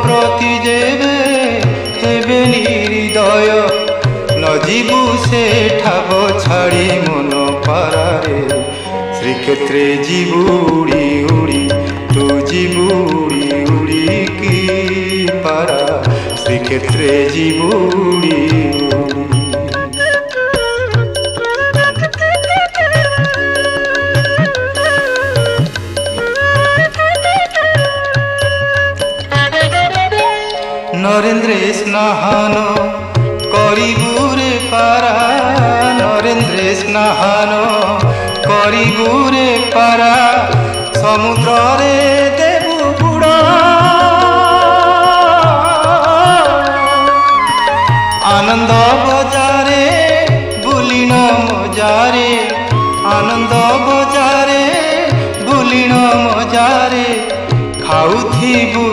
প্রতি যেবে হেবে নিহৃদয় নজিবু সে ঠাব ছাড়ি মন পারারে শ্রীক্ষেত্রে ଯିବୁ উড়ি উড়ি তু ଯିବୁ উড়ি উড়ি কি পারা শ্রীক্ষেত্রে ଯିବୁ উড়ি উড়ি। নরেন্দ্রে স্নাহান করিবুরে পারা নরেন্দ্রে স্নাহান করিবুরে পারা সমুদ্রে দেবু বুড় আনন্দ বজারে বুলিণ মজারে আনন্দ বজারে বুলিণ মজারে খাউথিবু